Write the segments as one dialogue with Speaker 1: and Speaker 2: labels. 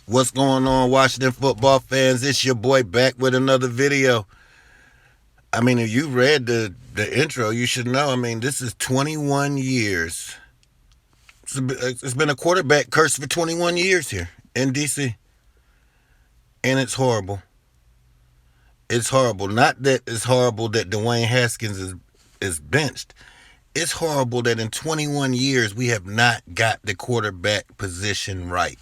Speaker 1: What's going on, Washington football fans? It's your boy back with another video. I mean, if you read the intro, you should know. I mean, this is 21 years. It's been a quarterback curse for 21 years here in D.C. And it's horrible. It's horrible. Not that it's horrible that Dwayne Haskins is benched. It's horrible that in 21 years we have not got the quarterback position right.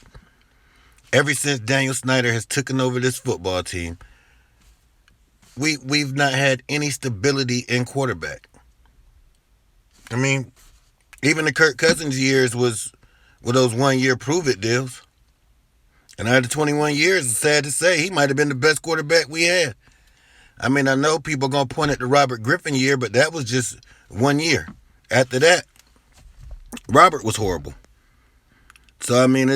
Speaker 1: Ever since Daniel Snyder has taken over this football team, we've not had any stability in quarterback. I mean, even the Kirk Cousins years were those 1 year prove it deals. And after 21 years, it's sad to say, he might have been the best quarterback we had. I mean, I know people are going to point at the Robert Griffin year, but that was just 1 year. After that, Robert was horrible. So, I mean,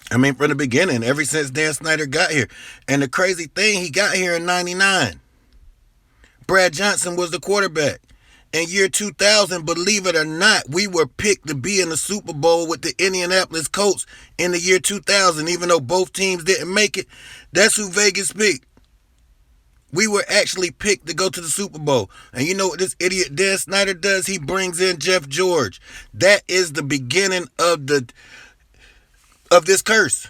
Speaker 1: from the beginning, ever since Dan Snyder got here. And the crazy thing, he got here in 99. Brad Johnson was the quarterback. In year 2000, believe it or not, we were picked to be in the Super Bowl with the Indianapolis Colts in the year 2000, even though both teams didn't make it. That's who Vegas picked. We were actually picked to go to the Super Bowl. And you know what this idiot Dan Snyder does? He brings in Jeff George. That is the beginning of this curse.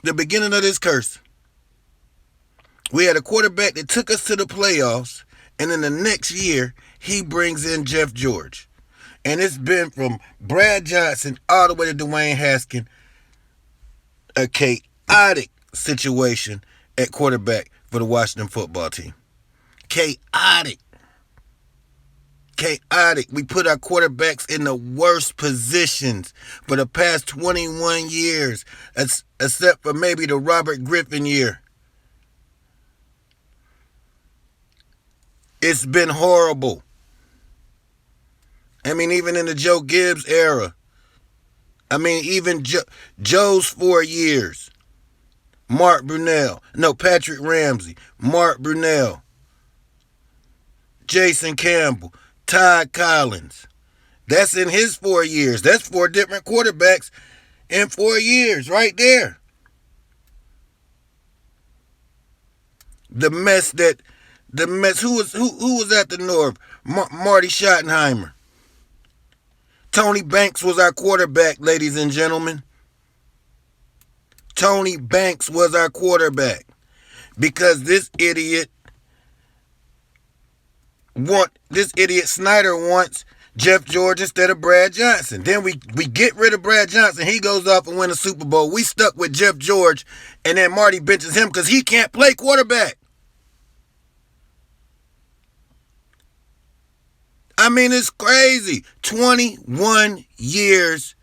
Speaker 1: The beginning of this curse. We had a quarterback that took us to the playoffs, and in the next year, he brings in Jeff George. And it's been from Brad Johnson all the way to Dwayne Haskins, a chaotic situation at quarterback for the Washington football team. Chaotic. We put our quarterbacks in the worst positions for the past 21 years, except for maybe the Robert Griffin year. It's been horrible. I mean, even in the Joe Gibbs era. I mean, even Joe's 4 years. Patrick Ramsey, Mark Brunell, Jason Campbell, Todd Collins. That's in his 4 years. That's 4 different quarterbacks in 4 years right there. The mess, who was at the North? Marty Schottenheimer. Tony Banks was our quarterback, ladies and gentlemen. Tony Banks was our quarterback because this idiot Snyder wants Jeff George instead of Brad Johnson. Then we get rid of Brad Johnson. He goes off and wins a Super Bowl. We stuck with Jeff George, and then Marty benches him because he can't play quarterback. I mean, it's crazy. 21 years.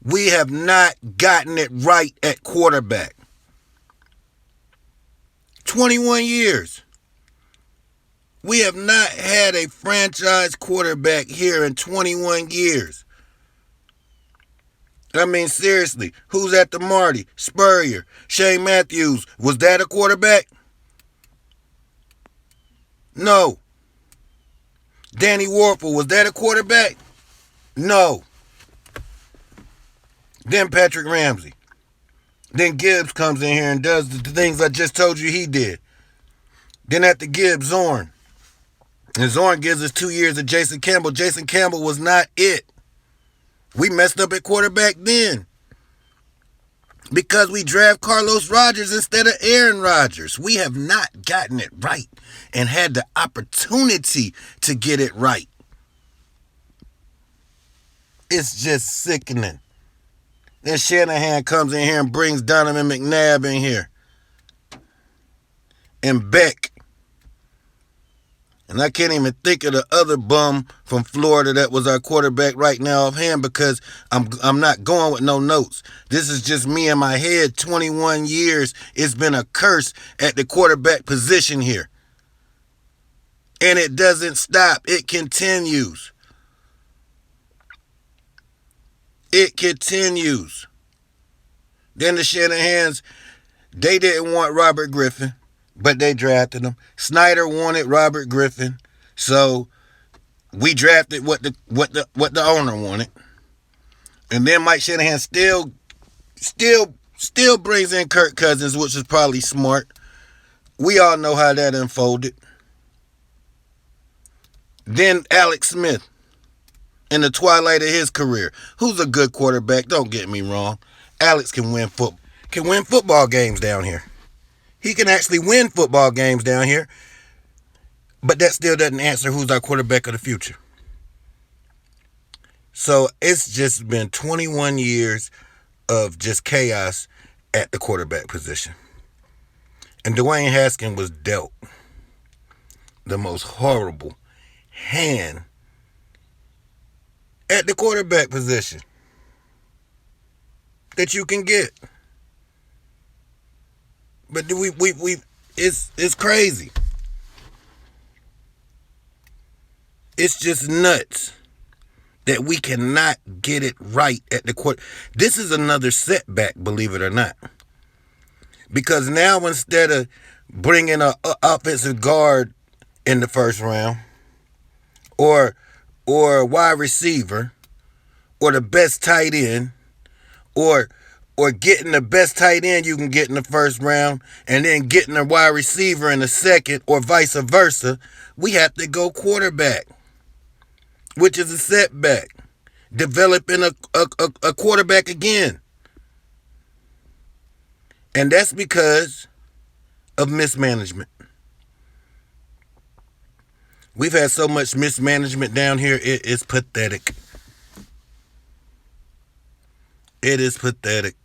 Speaker 1: We have not gotten it right at quarterback. 21 years. We have not had a franchise quarterback here in 21 years. I mean, seriously, who's at the Marty? Spurrier, Shane Matthews. Was that a quarterback? No. Danny Warfel, was that a quarterback? No. Then Patrick Ramsey. Then Gibbs comes in here and does the things I just told you he did. Then after Gibbs, Zorn. And Zorn gives us 2 years of Jason Campbell. Jason Campbell was not it. We messed up at quarterback then. Because we draft Carlos Rogers instead of Aaron Rodgers. We have not gotten it right and had the opportunity to get it right. It's just sickening. Then Shanahan comes in here and brings Donovan McNabb in here. And Beck. And I can't even think of the other bum from Florida that was our quarterback right now offhand because I'm not going with no notes. This is just me in my head. 21 years. It's been a curse at the quarterback position here. And it doesn't stop. It continues. It continues. Then the Shanahans, they didn't want Robert Griffin, but they drafted him. Snyder wanted Robert Griffin, so We drafted what the owner wanted, and then Mike Shanahan still brings in Kirk Cousins, which is probably smart. We all know how that unfolded. Then Alex Smith, in the twilight of his career, who's a good quarterback. Don't get me wrong. Alex can win football games down here. He can actually win football games down here, but that still doesn't answer who's our quarterback of the future. So it's just been 21 years of just chaos at the quarterback position. And Dwayne Haskins was dealt the most horrible hand at the quarterback position that you can get. But it's crazy. It's just nuts that we cannot get it right at the court. This is another setback, believe it or not. Because now instead of bringing an offensive guard in the first round, or a wide receiver, or the best tight end, or getting the best tight end you can get in the first round, and then getting a wide receiver in the second, or vice versa, we have to go quarterback, which is a setback. Developing a quarterback again. And that's because of mismanagement. We've had so much mismanagement down here, it is pathetic. It is pathetic.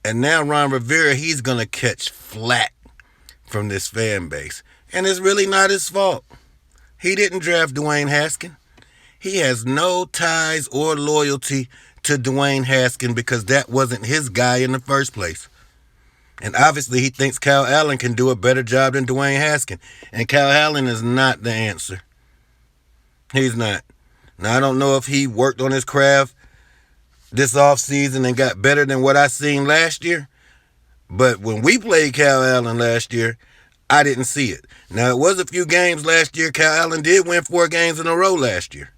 Speaker 1: And now Ron Rivera, he's going to catch flack from this fan base. And it's really not his fault. He didn't draft Dwayne Haskins. He has no ties or loyalty to Dwayne Haskins because that wasn't his guy in the first place. And obviously he thinks Kyle Allen can do a better job than Dwayne Haskins. And Kyle Allen is not the answer. He's not. Now, I don't know if he worked on his craft this offseason and got better than what I seen last year. But when we played Kyle Allen last year, I didn't see it. Now, it was a few games last year. Kyle Allen did win 4 games in a row last year.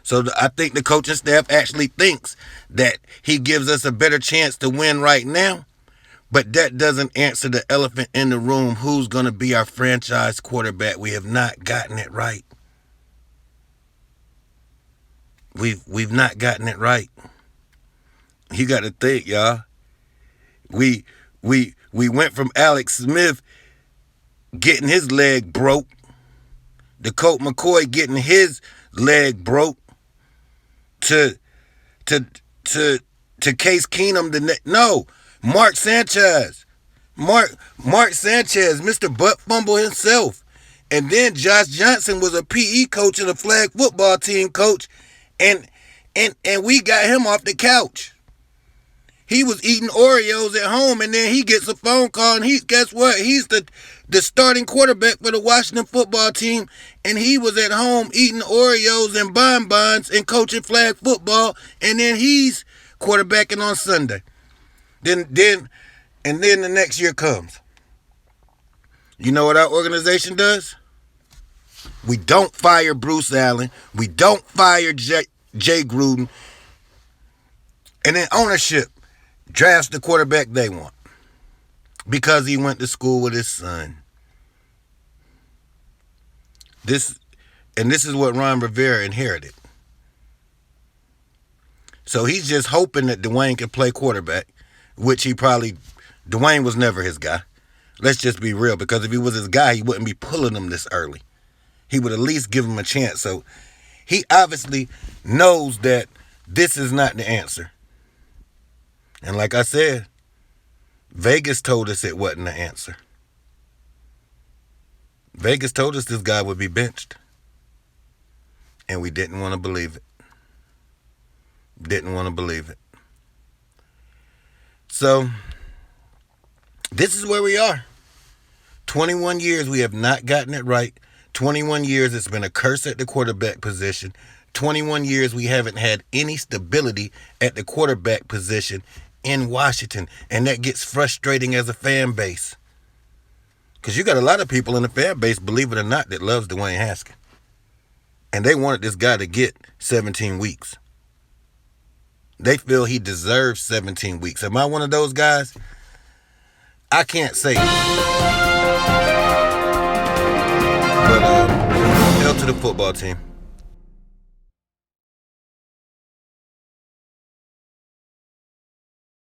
Speaker 1: So I think the coaching staff actually thinks that he gives us a better chance to win right now. But that doesn't answer the elephant in the room. Who's going to be our franchise quarterback? We have not gotten it right. We've not gotten it right. You got to think, y'all. We went from Alex Smith getting his leg broke, to Colt McCoy getting his leg broke, to Case Keenum. Mark Sanchez. Mark Sanchez, Mr. Butt Fumble himself. And then Josh Johnson was a PE coach and a flag football team coach. And we got him off the couch. He was eating Oreos at home, and then he gets a phone call, and guess what? He's the starting quarterback for the Washington football team, and he was at home eating Oreos and bonbons and coaching flag football, and then he's quarterbacking on Sunday. Then the next year comes. You know what our organization does? We don't fire Bruce Allen. We don't fire Jay Gruden. And then ownership drafts the quarterback they want because he went to school with his son. This is what Ron Rivera inherited. So he's just hoping that Dwayne can play quarterback, which Dwayne was never his guy. Let's just be real, because if he was his guy, he wouldn't be pulling him this early. He would at least give him a chance. So he obviously knows that this is not the answer. And like I said, Vegas told us it wasn't the answer. Vegas told us this guy would be benched. And we didn't want to believe it. Didn't want to believe it. So, this is where we are. 21 years we have not gotten it right. 21 years it's been a curse at the quarterback position. 21 years we haven't had any stability at the quarterback position in Washington. And that gets frustrating as a fan base. Because you got a lot of people in the fan base, believe it or not, that loves Dwayne Haskins. And they wanted this guy to get 17 weeks. They feel he deserves 17 weeks. Am I one of those guys? I can't say. But L to the football team.